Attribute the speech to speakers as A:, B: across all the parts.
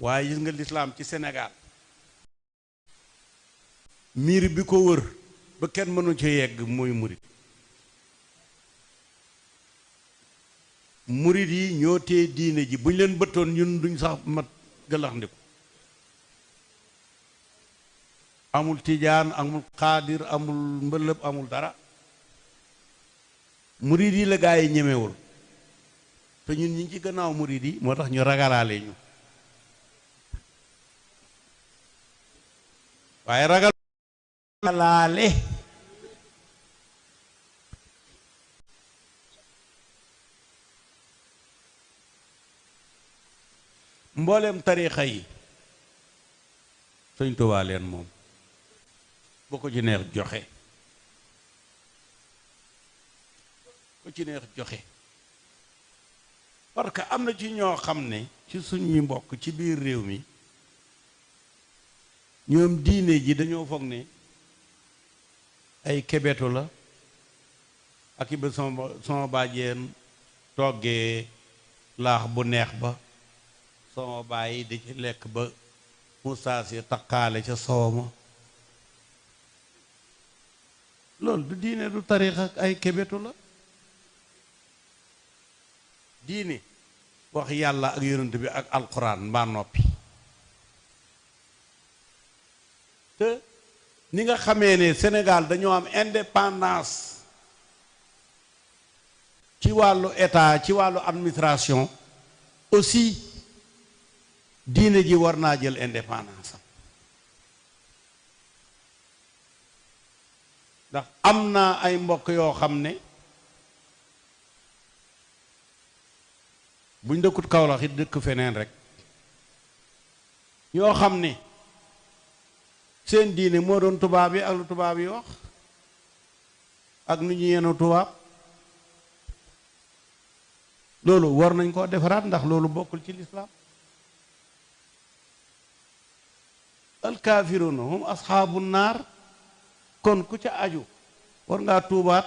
A: waaye gis nga lislaam ci Sénégal miir bi ko wër ba kenn mënu ci yegg mooy murit yi ñoo tee diine ji bu ñu leen bëttoon ñun duñ sax mat gëlaxndiku amul tijaan amul xaadir amul mbëlëb amul dara murit yi la gaa yi ñemewul te ñun ñi ci gannaaw murit yi moo tax ñu ragalaale ñu waaye ragalaale mbooleem tariixa yi Sëñ Tuubaa leen moom boo ko ci neex joxe ko ci neex joxe parce que am na ci ñoo xam ne ci suñuy mbokk ci biir réew mi ñoom diine ji dañoo foog ne ay kebetu la ak i ba sama bàjjeen toggee laax bu neex ba sama bàyyi di ci lekk ba mustaas yi takkaale ca sooma loolu du diine du tariix ak ay kebetu la diine wax yàlla ak yonent bi ak alquran mbaa noppi te ni nga xamee ne Sénégal dañoo am indépendance ci wàllu état ci wàllu administration aussi diine ji war naa jël indépendance ndax am na ay mbokk yoo xam ne buñ dëkkut Kaolack it dëkk feneen rek ñoo xam ne seen diine moo doon tubaab yi ak lu tubaab yi wax ak nu ñu yenu tubaab loolu war nañ koo defaraat ndax loolu bokkul ci lislaam alkaafiruuna hum asxaabu naar kon ku ca aju war ngaa tuubaat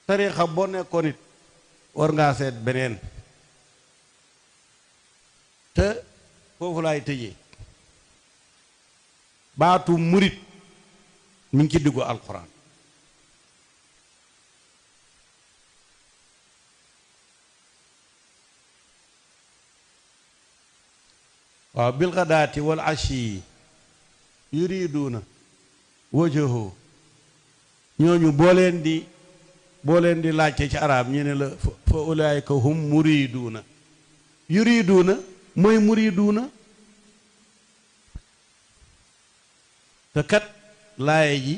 A: tariixa boo nekkoon it war ngaa seet beneen te foofu laay tëjee baatu murit mi ngi ci diggu alxuraan waaw bil ghadaati wal ashi yuriduuna wajhahu ñooñu boo leen di laajte ci arab ñu ne la fa ulaayka hum muriduuna yuriduuna mooy muriduuna te kat laaye ji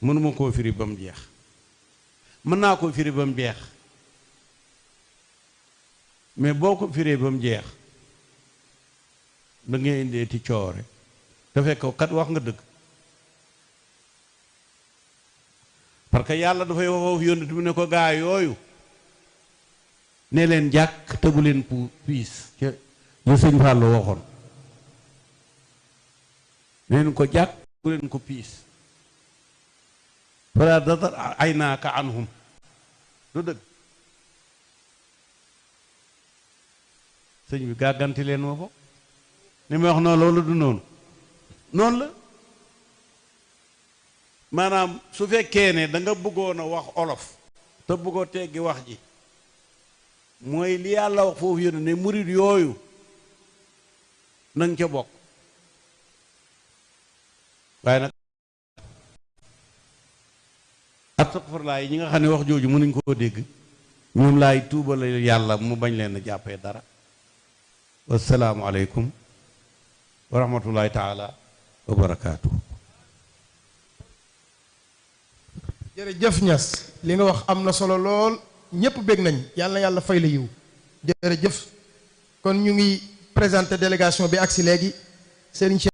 A: mënuma koo firi ba mu jeex mën naa koo firi ba mu jeex mais boo ko firee ba mu jeex da ngay indee ti coore te fekk kat wax nga dëgg parce que yàlla dafay wax foofu yónnent bi ne ko gaa yooyu ne leen jàkk te bu leen piis ca lu sëñ Fallou waxoon ne leen ko jàkk bu leen ko piis fala tatar aynaaka anhum du dëgg sëñ bi gàgganti leen ma ko ni ma wax noonu loolu du noonu noonu la maanaam su fekkee ne da nga bëggoon a wax olof te bëggoo teggi wax ji mooy li yàlla wax foofu yéen ne murit yooyu nanga ca bokk waaye nag astagfirullah yi ñi nga xam ne wax jooju mënuñ koo dégg ñoom laay tuubale yàlla mu bañ leen a jàppee dara wassalaamu aleykum wa rahmatullahi taala wa barakaatu.
B: jërëjëf Niass li nga wax am na solo lool ñépp bég nañ yàlla na yàlla fay la yiw jërëjëf kon ñu ngi présenté délégation bi agsi léegi Serigne Cheikh